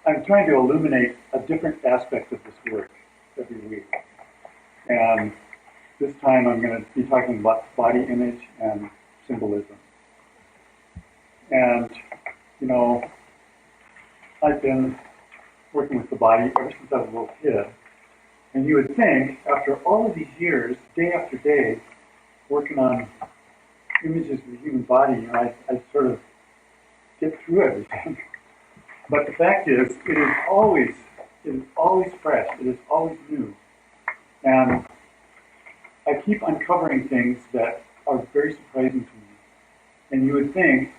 I'm trying to illuminate a different aspect of this work every week. And this time I'm going to be talking about body image and symbolism. And, you know, I've been working with the body ever since I was a little kid. And you would think, after all of these years, day after day, working on images of the human body, you know, I sort of get through everything. But the fact is, it is always fresh. It is always new. And I keep uncovering things that are very surprising to me. And you would think,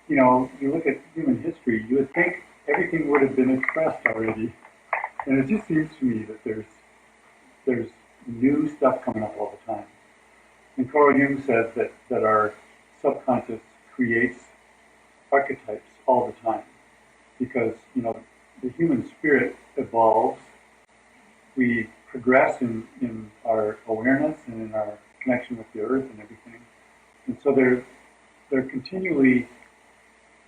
you know, you look at human history, you would think everything would have been expressed already. And it just seems to me that there's new stuff coming up all the time. And Carl Jung says that our subconscious creates archetypes all the time. Because, you know, the human spirit evolves. We progress in our awareness and in our connection with the earth and everything. And so there are continually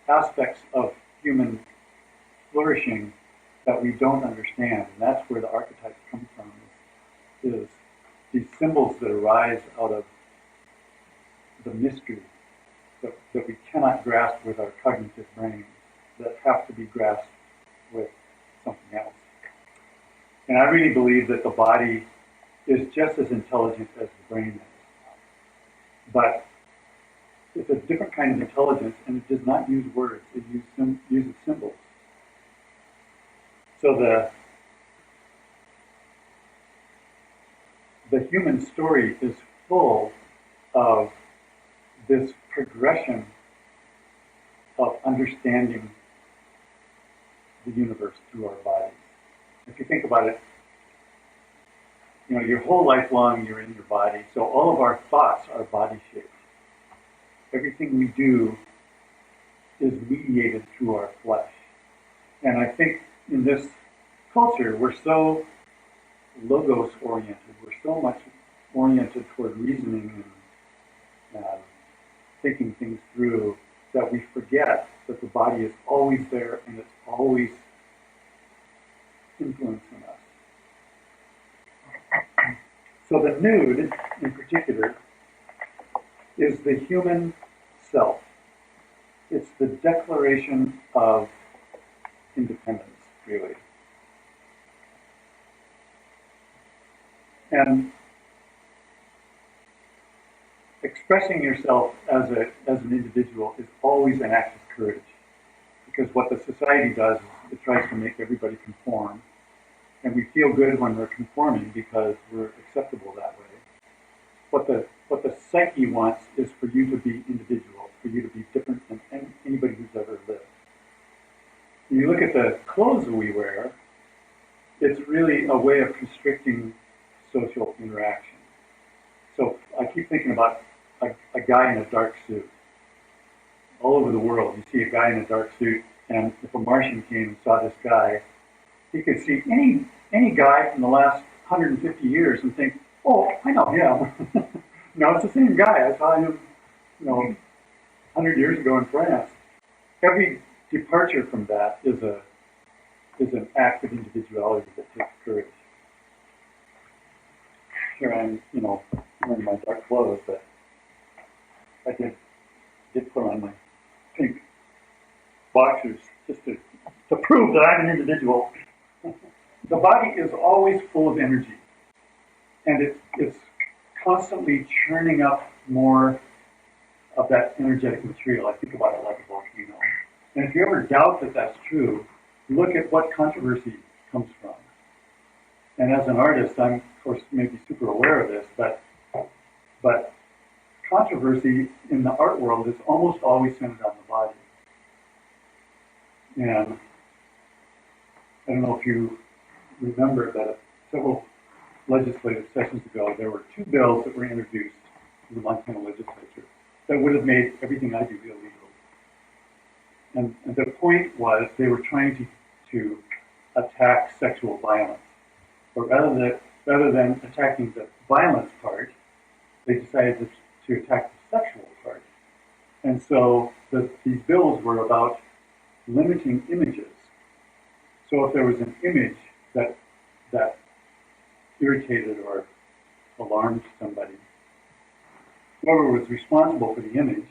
aspects of human flourishing that we don't understand. And that's where the archetypes come from, is these symbols that arise out of the mystery that we cannot grasp with our cognitive brain, that have to be grasped with something else. And I really believe that the body is just as intelligent as the brain is. But it's a different kind of intelligence, and it does not use words. It uses symbols. So the human story is full of this progression of understanding the universe through our bodies. If you think about it, you know, your whole life long you're in your body, so all of our thoughts are body shaped. Everything we do is mediated through our flesh. And I think in this culture, we're so logos oriented, we're so much oriented toward reasoning and thinking things through, that we forget that the body is always there and it's always influencing us. So the nude, in particular, is the human self. It's the declaration of independence, really. And expressing yourself as an individual is always an act of courage, because what the society does is it tries to make everybody conform, and we feel good when we're conforming because we're acceptable that way. What the psyche wants is for you to be individual, for you to be different than anybody who's ever lived. When you look at the clothes that we wear, it's really a way of constricting social interaction. So I keep thinking about a guy in a dark suit. All over the world, you see a guy in a dark suit, and if a Martian came and saw this guy, he could see any guy from the last 150 years and think, oh, I know him. No, it's the same guy. I saw him, 100 years ago in France. Every departure from that is an act of individuality that takes courage. Here I'm, wearing my dark clothes, but I did put on my pink boxers just to prove that I'm an individual. The body is always full of energy, and it's constantly churning up more of that energetic material. I think about it like a volcano. And if you ever doubt that that's true, look at what controversy comes from. And as an artist, I'm, of course, maybe super aware of this, but controversy in the art world is almost always centered on the body. And I don't know if you remember that several legislative sessions ago, there were 2 bills that were introduced to the Montana legislature that would have made everything I do illegal. And the point was they were trying to attack sexual violence. But rather than attacking the violence part, they decided to attack the sexual part. And so these bills were about limiting images So if there was an image that irritated or alarmed somebody, whoever was responsible for the image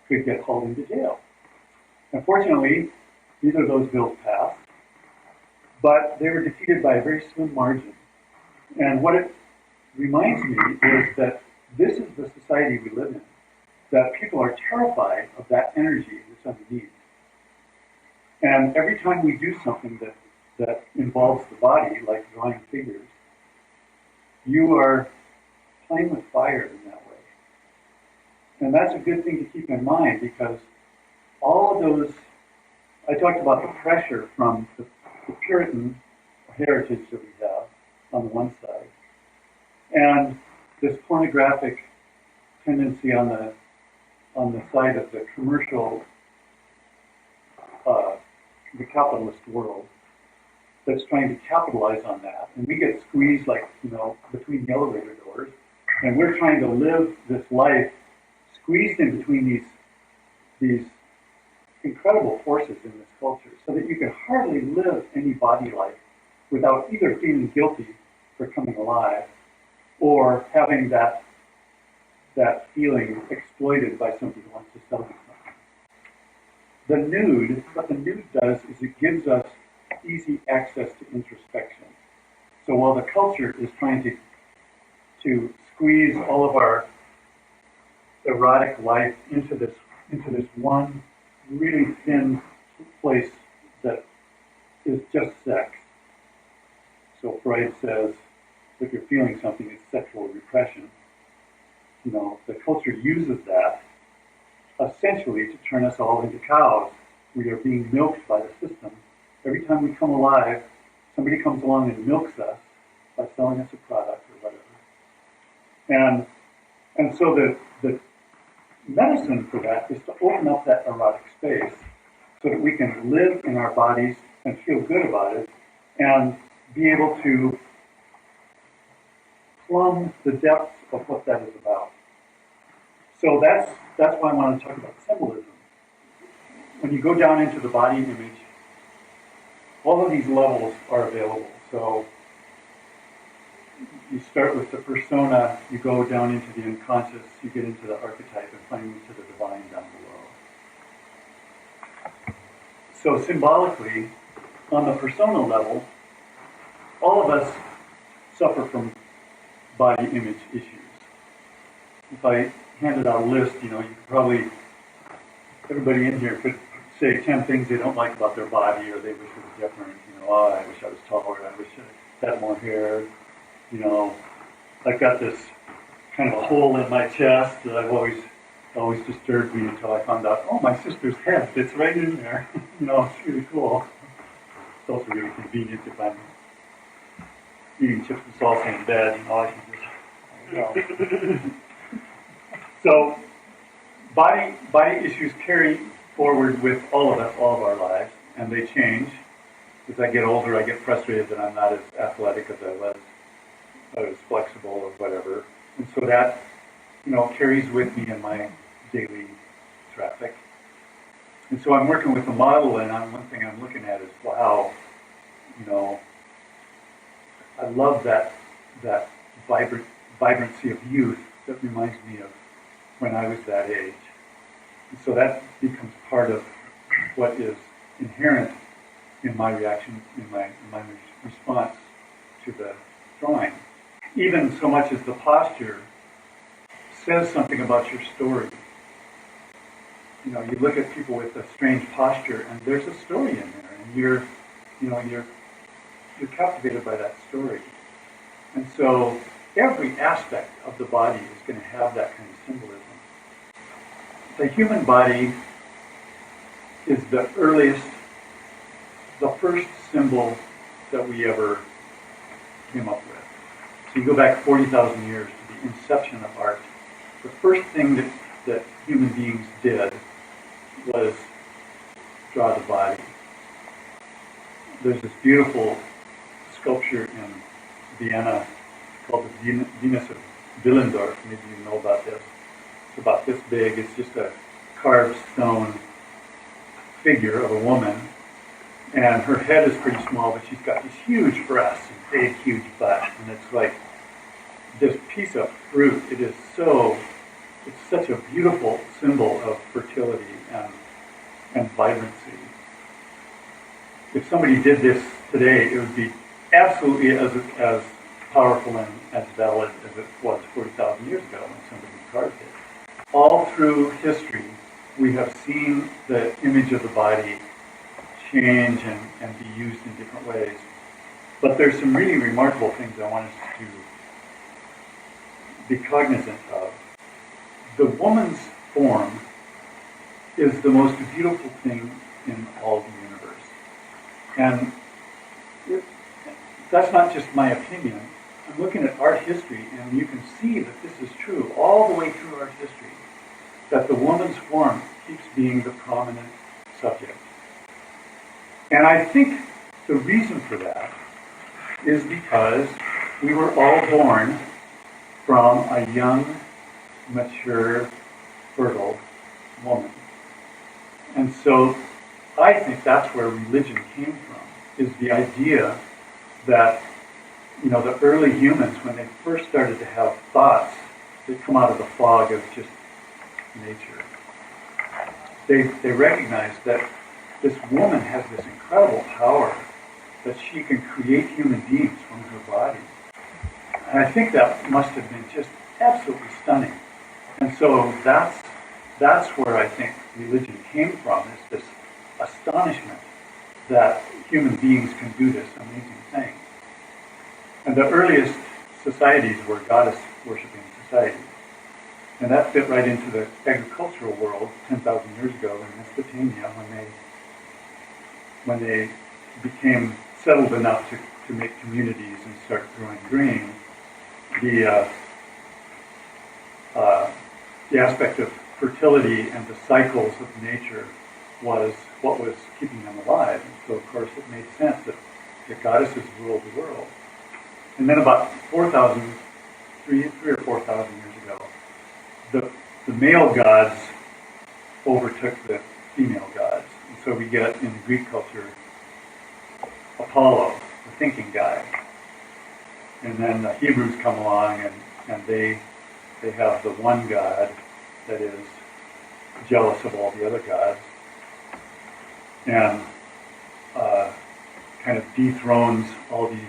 could get hauled into jail. Unfortunately, neither of those bills passed, but they were defeated by a very slim margin. And what it reminds me is that this is the society we live in, that people are terrified of that energy that's underneath. And every time we do something that involves the body, like drawing figures, you are playing with fire in that way. And that's a good thing to keep in mind, because all of those, I talked about the pressure from the Puritan heritage that we have on the one side, and this pornographic tendency on the side of the commercial, the capitalist world that's trying to capitalize on that. And we get squeezed, like, between the elevator doors, and we're trying to live this life squeezed in between these incredible forces in this culture, so that you can hardly live any body life without either feeling guilty for coming alive or having that feeling exploited by somebody who wants to sell you something. The nude, what the nude does is it gives us easy access to introspection. So while the culture is trying to squeeze all of our erotic life into this one really thin place that is just sex. So Freud says, if you're feeling something, it's sexual repression. The culture uses that essentially to turn us all into cows. We are being milked by the system. Every time we come alive, somebody comes along and milks us by selling us a product or whatever. And so the medicine for that is to open up that erotic space so that we can live in our bodies and feel good about it and be able to plumb the depths of what that is about. So that's why I want to talk about symbolism. When you go down into the body image, all of these levels are available. So you start with the persona, you go down into the unconscious, you get into the archetype, and finally to the divine down below. So symbolically, on the personal level, all of us suffer from body image issues. If I handed out a list, you could probably, everybody in here could say 10 things they don't like about their body, or they wish it was different. I wish I was taller, I wish I had more hair. I've got this kind of a hole in my chest that I've always disturbed me until I found out, oh, my sister's head fits right in there. It's really cool. It's also really convenient if I'm eating chips and salsa in bed. I can just, So, body issues carry forward with all of us, all of our lives, and they change. As I get older, I get frustrated that I'm not as athletic as I was flexible or whatever. And so that, carries with me in my daily traffic. And so I'm working with a model, and one thing I'm looking at is, wow, I love that vibrancy of youth that reminds me of when I was that age. And so that becomes part of what is inherent in my reaction, in my response to the drawing. Even so much as the posture says something about your story. You look at people with a strange posture, and there's a story in there, and you're captivated by that story. And so every aspect of the body is going to have that kind of symbolism. The human body is the first symbol that we ever came up with. So you go back 40,000 years to the inception of art. The first thing that human beings did was draw the body. There's this beautiful sculpture in Vienna called the Venus of Willendorf. Maybe you know about this. It's about this big. It's just a carved stone figure of a woman and her head is pretty small, but she's got these huge breasts and big, huge butt, and it's like this piece of fruit. It's such a beautiful symbol of fertility and vibrancy. If somebody did this today, it would be absolutely as powerful and as valid as it was 40,000 years ago when somebody carved it. All through history, we have seen the image of the body change and be used in different ways. But there's some really remarkable things I want us to be cognizant of. The woman's form is the most beautiful thing in all the universe. And that's not just my opinion. I'm looking at art history, and you can see that this is true all the way through art history, that the woman's form keeps being the prominent subject. And I think the reason for that is because we were all born from a young, mature, fertile woman. And so I think that's where religion came from, is the idea that, the early humans, when they first started to have thoughts that come out of the fog of just nature, they recognized that this woman has this incredible power that she can create human beings from her body. And I think that must have been just absolutely stunning. And so that's where I think religion came from, is this astonishment that human beings can do this amazing thing. And the earliest societies were goddess-worshipping societies. And that fit right into the agricultural world 10,000 years ago in Mesopotamia when they became settled enough to make communities and start growing grain. The aspect of fertility and the cycles of nature was what was keeping them alive. And so, of course, it made sense that the goddesses ruled the world. And then about 3 or 4,000 years ago, the male gods overtook the female gods. And so we get, in the Greek culture, Apollo, the thinking guy. And then the Hebrews come along and they have the one god that is jealous of all the other gods and kind of dethrones all these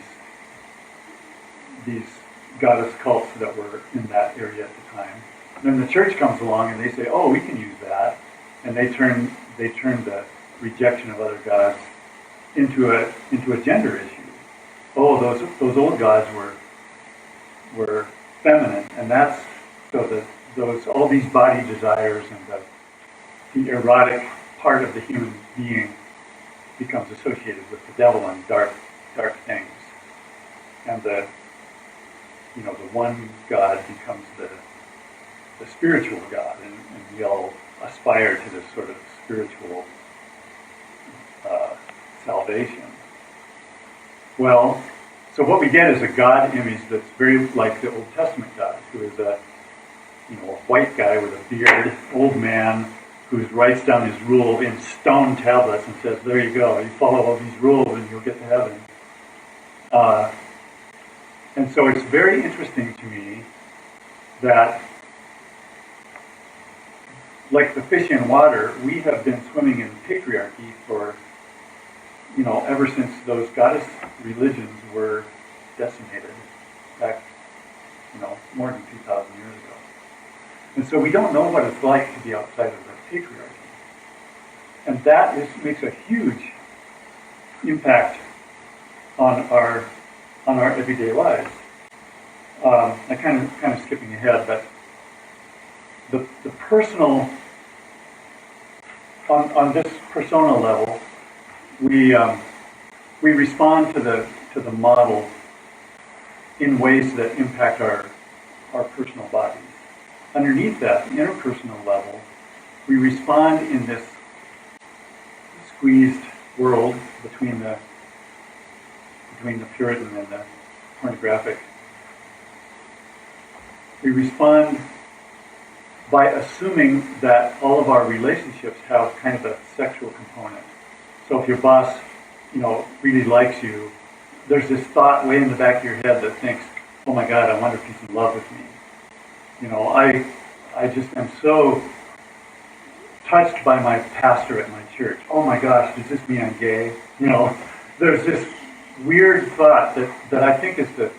goddess cults that were in that area at the time. And then the church comes along and they say, oh, we can use that. And they turn the rejection of other gods into a gender issue. Oh, those old gods were feminine, and that's so all these body desires and the erotic part of the human being becomes associated with the devil and dark things, and the one God becomes the spiritual God, and we all aspire to this sort of spiritual salvation. Well, so what we get is a God image that's very like the Old Testament God, who is a white guy with a beard, old man, who writes down his rule in stone tablets and says, there you go, you follow all these rules and you'll get to heaven. And so it's very interesting to me that, like the fish in water, we have been swimming in patriarchy for, ever since those goddess religions were decimated back, more than 2,000 years ago. And so we don't know what it's like to be outside of the patriarchy. And that makes a huge impact on our everyday lives. I kind of skipping ahead, but the personal, on this personal level, we respond to the model in ways that impact our personal bodies. Underneath that interpersonal level, we respond in this squeezed world between the Puritan and the pornographic. We respond by assuming that all of our relationships have kind of a sexual component. So if your boss really likes you, there's this thought way in the back of your head that thinks, oh my God, I wonder if he's in love with me. I just am so touched by my pastor at my church. Oh my gosh, does this mean I'm gay? There's this weird thought that I think is the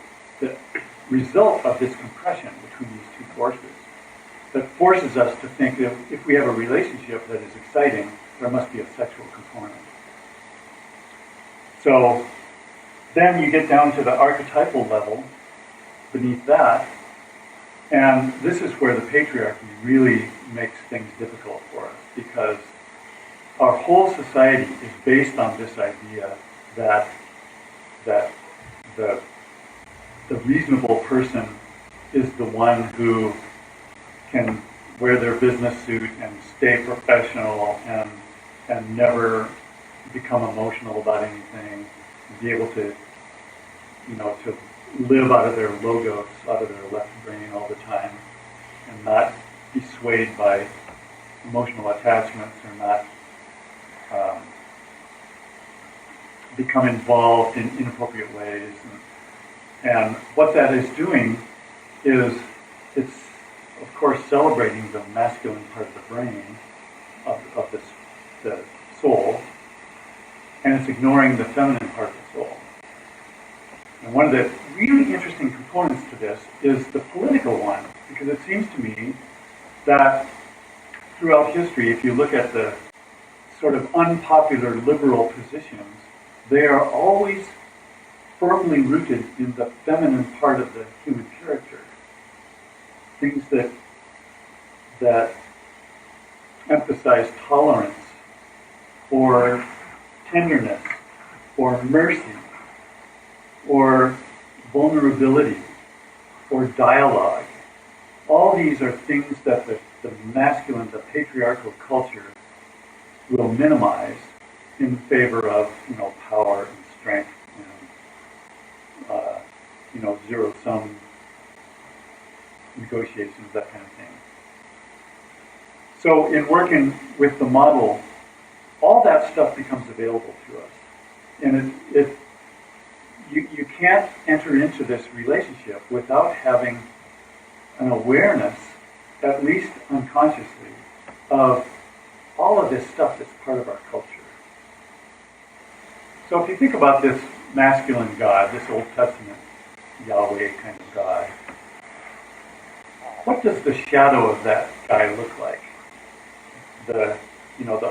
result of this compression between these two forces that forces us to think that if we have a relationship that is exciting, there must be a sexual component. So then you get down to the archetypal level beneath that, and this is where the patriarchy really makes things difficult for us, because our whole society is based on this idea that the reasonable person is the one who can wear their business suit and stay professional and never become emotional about anything, and be able to to live out of their logos, out of their left brain all the time, and not be swayed by emotional attachments, or not become involved in inappropriate ways. And what that is doing is it's, of course, celebrating the masculine part of the brain, of the soul, and it's ignoring the feminine part of the soul. And one of the really interesting components to this is the political one, because it seems to me that throughout history, if you look at the sort of unpopular liberal positions, they are always firmly rooted in the feminine part of the human character. Things that emphasize tolerance, or tenderness, or mercy, or vulnerability, or dialogue. All these are things that the masculine, the patriarchal culture will minimize in favor of, power and strength and, zero-sum negotiations, that kind of thing. So in working with the model, all that stuff becomes available to us. And you can't enter into this relationship without having an awareness, at least unconsciously, of all of this stuff that's part of our culture. So if you think about this masculine God, this Old Testament Yahweh kind of God, what does the shadow of that guy look like? The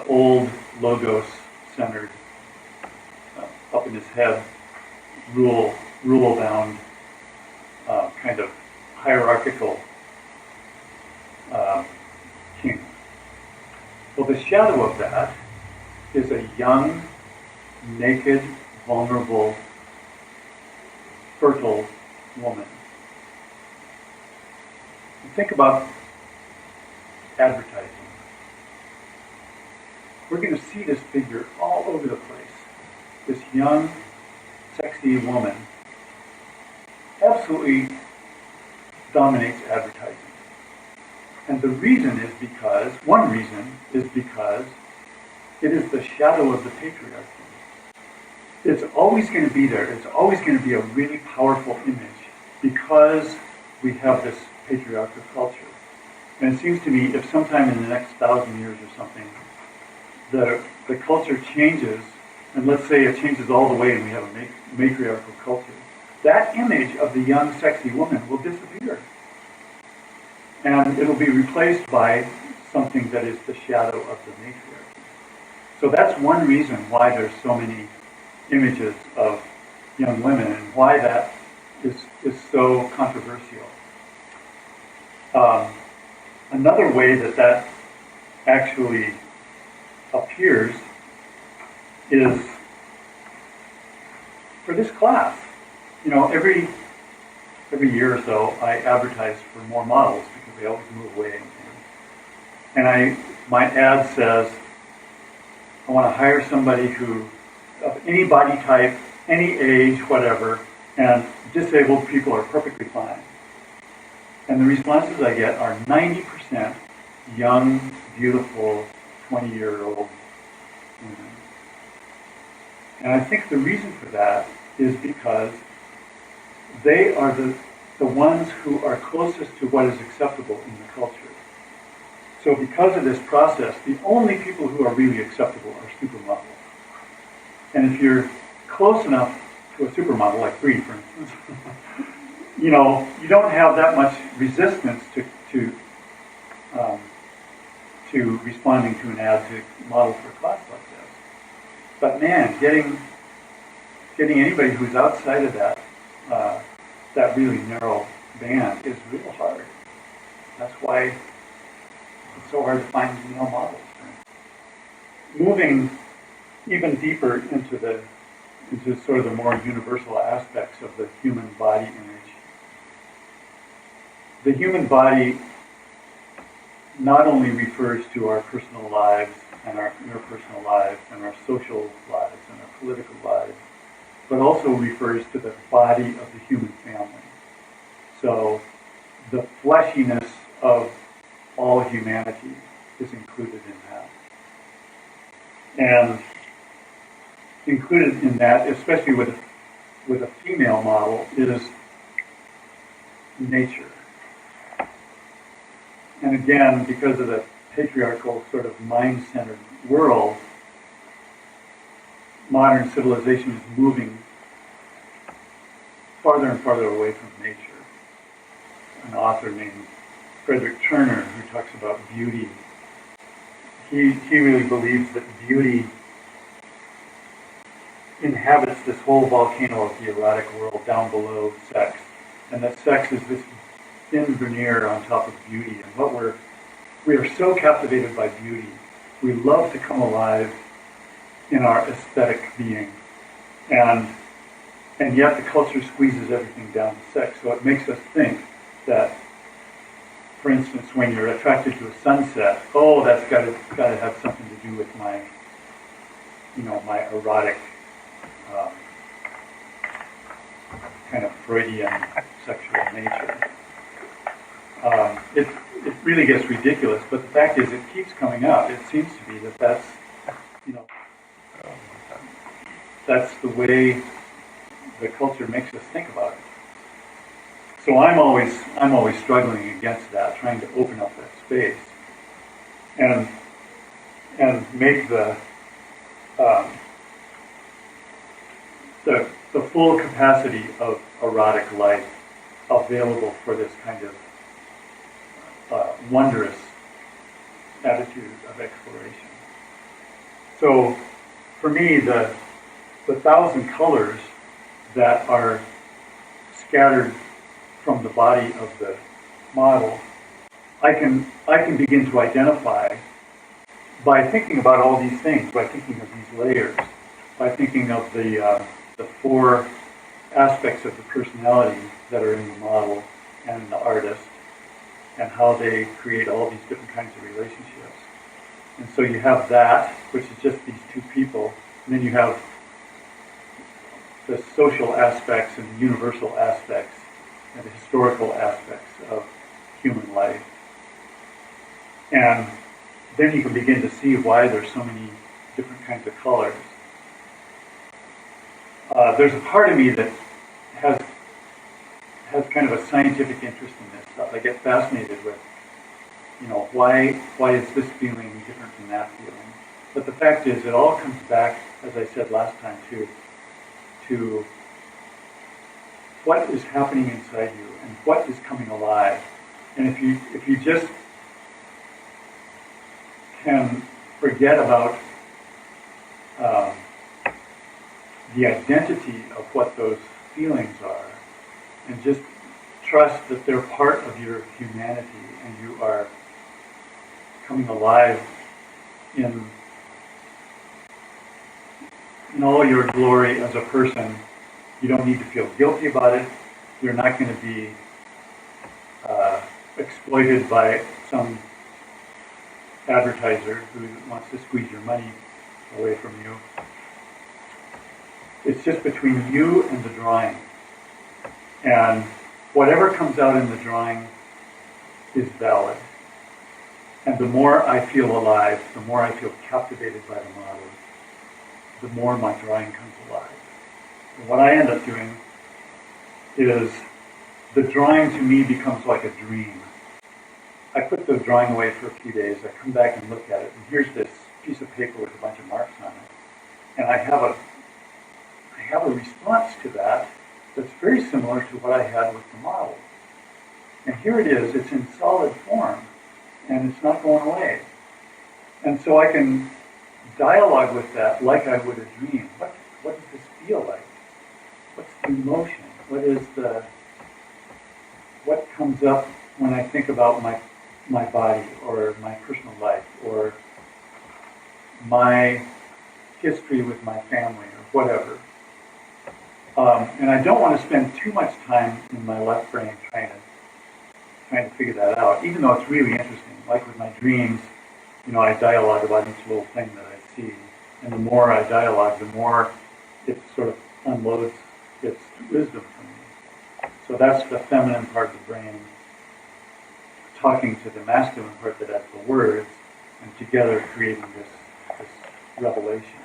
old logos-centered, up in his head, rule-bound, kind of hierarchical king. Well, the shadow of that is a young, naked, vulnerable, fertile woman. And think about advertising. We're going to see this figure all over the place. This young, sexy woman absolutely dominates advertising. And the reason is because, one reason is because it is the shadow of the patriarchy. It's always going to be there. It's always going to be a really powerful image because we have this patriarchal culture. And it seems to me if sometime in the next 1,000 years or something, the culture changes, and let's say it changes all the way and we have a matriarchal culture, that image of the young, sexy woman will disappear. And it'll be replaced by something that is the shadow of the matriarchy. So that's one reason why there's so many images of young women and why that is so controversial. Another way that actually appears is for this class. Every year or so I advertise for more models because they always move away. And my ad says, I want to hire somebody who, of any body type, any age, whatever, and disabled people are perfectly fine. And the responses I get are 90% young, beautiful, 20-year-old women. And I think the reason for that is because they are the ones who are closest to what is acceptable in the culture. So because of this process, the only people who are really acceptable are supermodels. And if you're close enough to a supermodel, like Bree, for instance, you don't have that much resistance to responding to an ad to model for a class like this. But man, getting anybody who's outside of that that really narrow band is real hard. That's why it's so hard to find male models. Moving even deeper into sort of the more universal aspects of the human body image. The human body not only refers to our personal lives and our interpersonal lives and our social lives and our political lives, but also refers to the body of the human family. So the fleshiness of all humanity is included in that. And included in that, especially with a female model, is nature. And again, because of the patriarchal sort of mind-centered world, modern civilization is moving farther and farther away from nature. An author named Frederick Turner, who talks about beauty, he really believes that beauty inhabits this whole volcano of the erotic world down below sex, and that sex is this thin veneer on top of beauty. And we are so captivated by beauty. We love to come alive in our aesthetic being, and yet the culture squeezes everything down to sex. So it makes us think that, for instance, when you're attracted to a sunset, that's got to have something to do with my erotic kind of Freudian sexual nature. It really gets ridiculous, but the fact is, it keeps coming up. It seems to be that's the way the culture makes us think about it. So I'm always struggling against that, trying to open up that space and make the full capacity of erotic life available for this kind of wondrous attitude of exploration. So for me, the 1,000 colors that are scattered from the body of the model, I can begin to identify by thinking about all these things, by thinking of these layers, by thinking of the 4 aspects of the personality that are in the model and in the artist, and how they create all these different kinds of relationships. And so you have that, which is just these 2 people, and then you have the social aspects and the universal aspects and the historical aspects of human life. And then you can begin to see why there's so many different kinds of colors. There's a part of me that has kind of a scientific interest in this stuff. I get fascinated with, why is this feeling different from that feeling? But the fact is, it all comes back, as I said last time, to what is happening inside you and what is coming alive. And if you just can forget about the identity of what those feelings are, and just trust that they're part of your humanity and you are coming alive in all your glory as a person. You don't need to feel guilty about it. You're not going to be exploited by some advertiser who wants to squeeze your money away from you. It's just between you and the drawing. And whatever comes out in the drawing is valid. And the more I feel alive, the more I feel captivated by the model, the more my drawing comes alive. And what I end up doing is the drawing to me becomes like a dream. I put the drawing away for a few days, I come back and look at it, and here's this piece of paper with a bunch of marks on it. And I have a response to that that's very similar to what I had with the model. And here it is, it's in solid form, and it's not going away. And so I can dialogue with that like I would a dream. What does this feel like? What's the emotion? What comes up when I think about my body or my personal life or my history with my family or whatever. And I don't want to spend too much time in my left brain trying to figure that out, even though it's really interesting. Like with my dreams, I dialogue about each little thing that I see. And the more I dialogue, the more it sort of unloads its wisdom from me. So that's the feminine part of the brain talking to the masculine part that has the words, and together creating this revelation.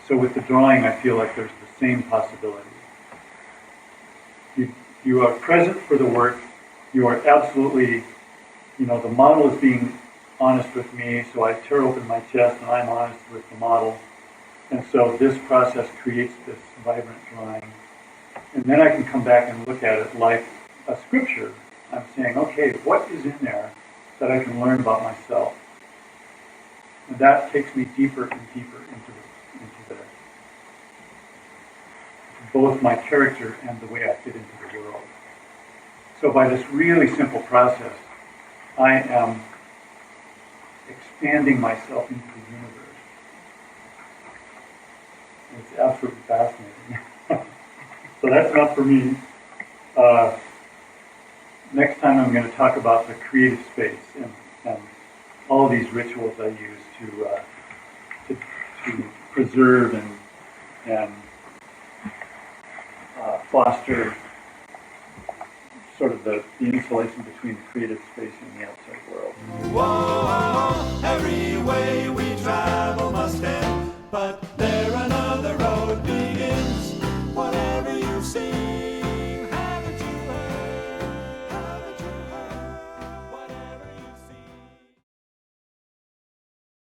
So with the drawing, I feel like there's the same possibility. You are present for the work. You are absolutely, the model is being honest with me, so I tear open my chest and I'm honest with the model. And so this process creates this vibrant drawing. And then I can come back and look at it like a scripture. I'm saying, okay, what is in there that I can learn about myself? And that takes me deeper and deeper into both my character and the way I fit into the world. So by this really simple process, I am expanding myself into the universe. It's absolutely fascinating. So that's enough for me. Next time I'm going to talk about the creative space and all of these rituals I use to preserve and foster sort of the insulation between the creative space and the outside world. Whoa, every way we travel must end, but